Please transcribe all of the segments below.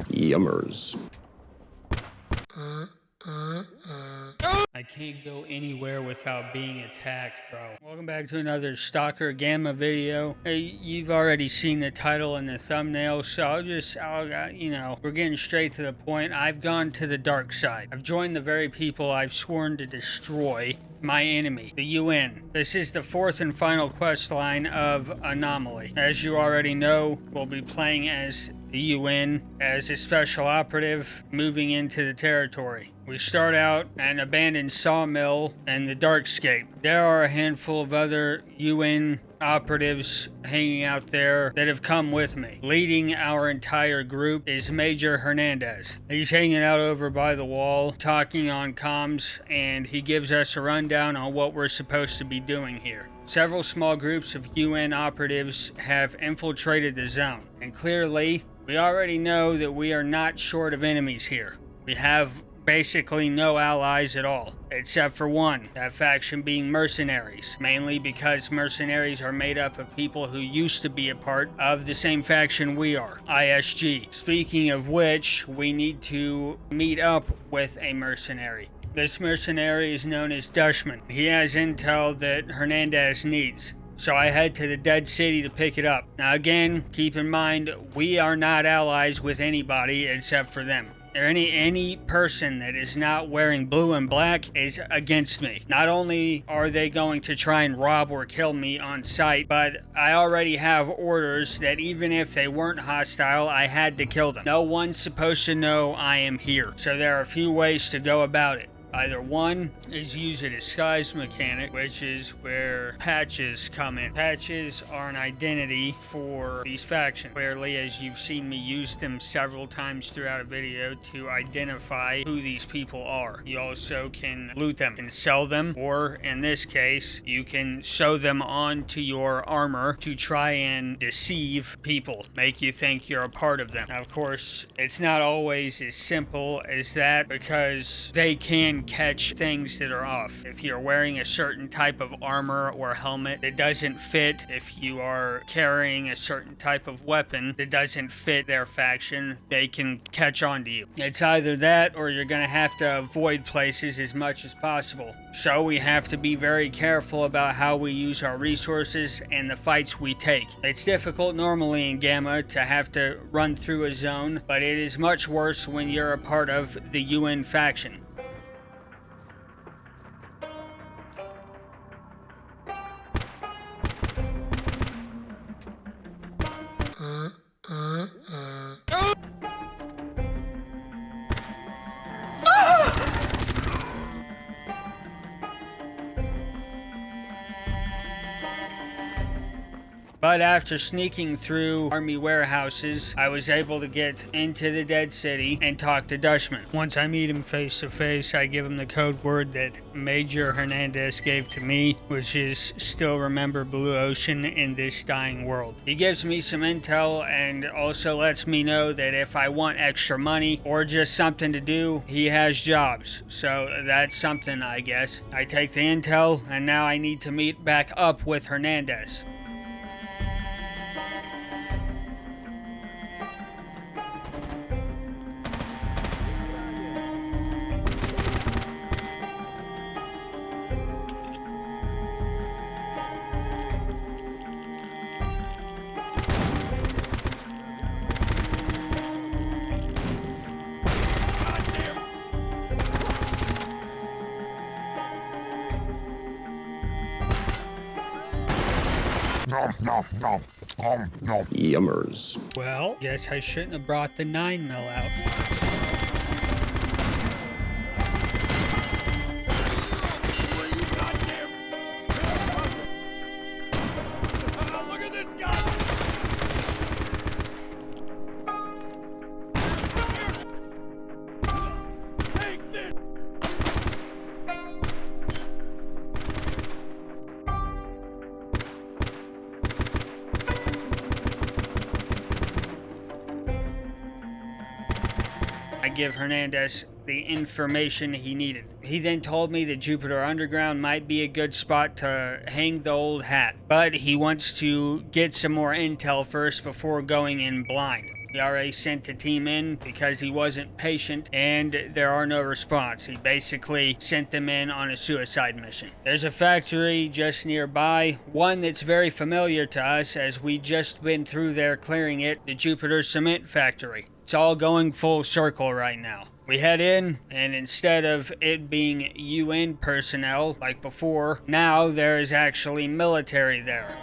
Yummers. I can't go anywhere without being attacked, bro. Welcome back to another Stalker Gamma video. Hey, you've already seen the title and the thumbnail, so we're getting straight to the point. I've gone to the dark side. I've joined the very people I've sworn to destroy. My enemy, the UN. This is the fourth and final quest line of Anomaly. As you already know, we'll be playing as the UN as a special operative moving into the territory. We start out at an abandoned sawmill and the Darkscape. There are a handful of other UN operatives hanging out there that have come with me. Leading our entire group is Major Hernandez. He's hanging out over by the wall, talking on comms, and he gives us a rundown on what we're supposed to be doing here. Several small groups of UN operatives have infiltrated the zone, and clearly, we already know that we are not short of enemies here. We have basically no allies at all, except for one, that faction being mercenaries, mainly because mercenaries are made up of people who used to be a part of the same faction we are, ISG. Speaking of which, we need to meet up with a mercenary. This mercenary is known as Dushman. He has intel that Hernandez needs. So I head to the dead city to pick it up. Now again, keep in mind, we are not allies with anybody except for them. Any person that is not wearing blue and black is against me. Not only are they going to try and rob or kill me on sight, but I already have orders that even if they weren't hostile, I had to kill them. No one's supposed to know I am here. So there are a few ways to go about it. Either one is use a disguise mechanic, which is where patches come in. Patches are an identity for these factions. Clearly, as you've seen me use them several times throughout a video to identify who these people are. You also can loot them and sell them, or in this case, you can sew them onto your armor to try and deceive people, make you think you're a part of them. Now, of course, it's not always as simple as that because they can catch things that are off. If you're wearing a certain type of armor or helmet that doesn't fit, if you are carrying a certain type of weapon that doesn't fit their faction, they can catch on to you. It's either that or you're going to have to avoid places as much as possible. So we have to be very careful about how we use our resources and the fights we take. It's difficult normally in Gamma to have to run through a zone, but it is much worse when you're a part of the UN faction. But after sneaking through army warehouses, I was able to get into the dead city and talk to Dushman. Once I meet him face to face, I give him the code word that Major Hernandez gave to me, which is still remember Blue Ocean in this dying world. He gives me some intel and also lets me know that if I want extra money or just something to do, he has jobs. So that's something, I guess. I take the intel and now I need to meet back up with Hernandez. Yummers. Well, guess I shouldn't have brought the 9mm out. Look at this guy! Take this! I give Hernandez the information he needed. He then told me that Jupiter Underground might be a good spot to hang the old hat, but he wants to get some more intel first before going in blind. He already sent a team in because he wasn't patient and there are no response. He basically sent them in on a suicide mission. There's a factory just nearby, one that's very familiar to us as we just been through there clearing it, the Jupiter Cement Factory. It's all going full circle right now. We head in, and instead of it being UN personnel like before, now there is actually military there.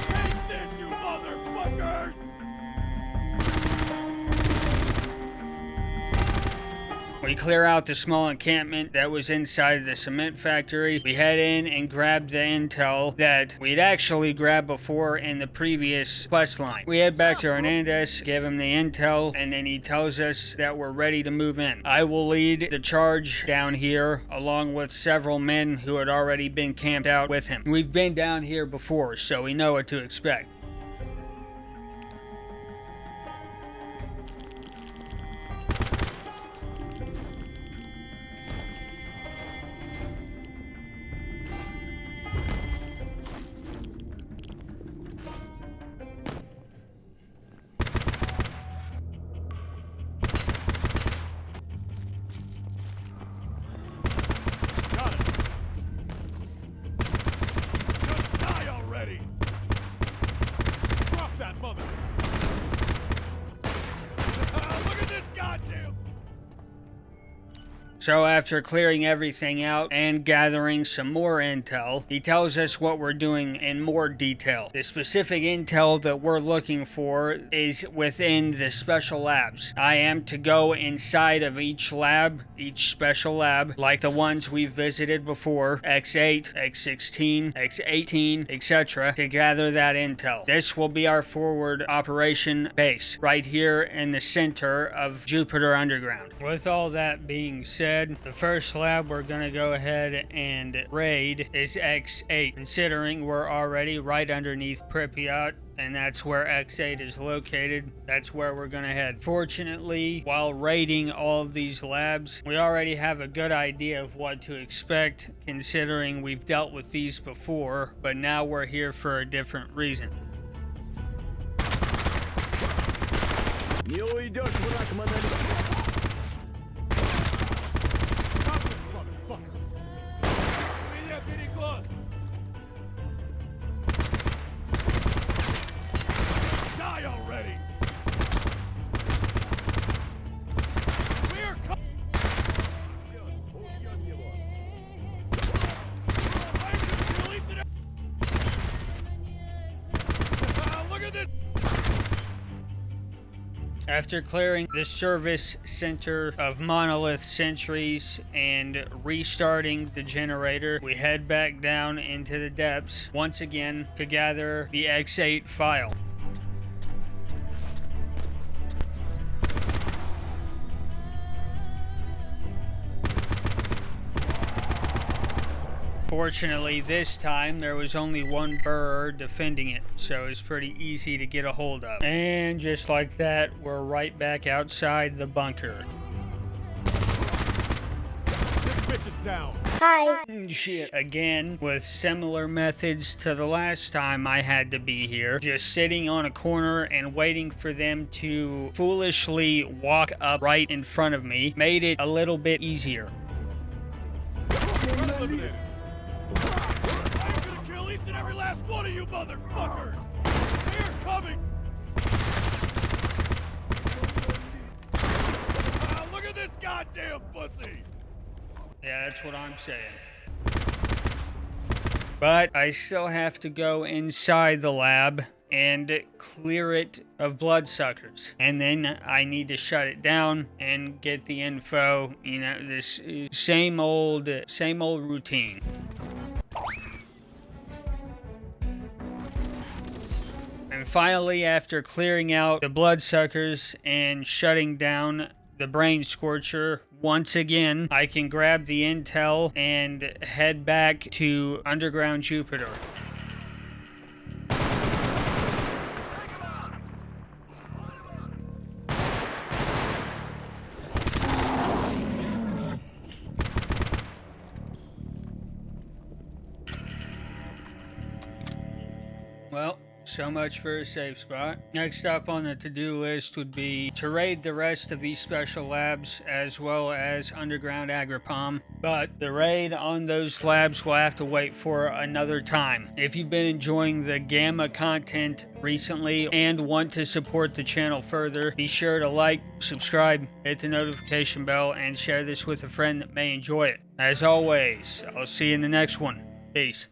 Take this, you motherfuckers! We clear out the small encampment that was inside the cement factory. We head in and grab the intel that we'd actually grabbed before in the previous quest line. We head back to Hernandez, give him the intel, and then he tells us that we're ready to move in. I will lead the charge down here along with several men who had already been camped out with him. We've been down here before, so we know what to expect. Got it. Just die already! Drop that mother! Look at this goddamn! So after clearing everything out and gathering some more intel, he tells us what we're doing in more detail. The specific intel that we're looking for is within the special labs. I am to go inside of each lab, each special lab, like the ones we've visited before, X8, X16, X18, etc., to gather that intel. This will be our forward operation base, right here in the center of Jupiter Underground. With all that being said, the first lab we're going to go ahead and raid is X8, considering we're already right underneath Pripyat, and that's where X8 is located. That's where we're going to head. Fortunately, while raiding all of these labs, we already have a good idea of what to expect, considering we've dealt with these before, but now we're here for a different reason. Drop this motherfucker! Yeah, getting close! Die already! We're Look at this! After clearing the service center of monolith sentries and restarting the generator, we head back down into the depths once again to gather the X8 file. Fortunately, this time there was only one burr defending it, so it's pretty easy to get a hold of. And just like that, we're right back outside the bunker. This bitch is down! Shit. Again, with similar methods to the last time I had to be here, just sitting on a corner and waiting for them to foolishly walk up right in front of me made it a little bit easier. Eliminated! I'm gonna kill each and every last one of you motherfuckers! They're coming! Look at this goddamn pussy! Yeah, that's what I'm saying. But I still have to go inside the lab and clear it of bloodsuckers. And then I need to shut it down and get the info, you know, this same old routine. And finally, after clearing out the bloodsuckers and shutting down the brain scorcher once again, I can grab the intel and head back to underground Jupiter. Well, so much for a safe spot. Next up on the to-do list would be to raid the rest of these special labs as well as underground Agripom. But the raid on those labs will have to wait for another time. If you've been enjoying the Gamma content recently and want to support the channel further, be sure to like, subscribe, hit the notification bell, and share this with a friend that may enjoy it. As always, I'll see you in the next one. Peace.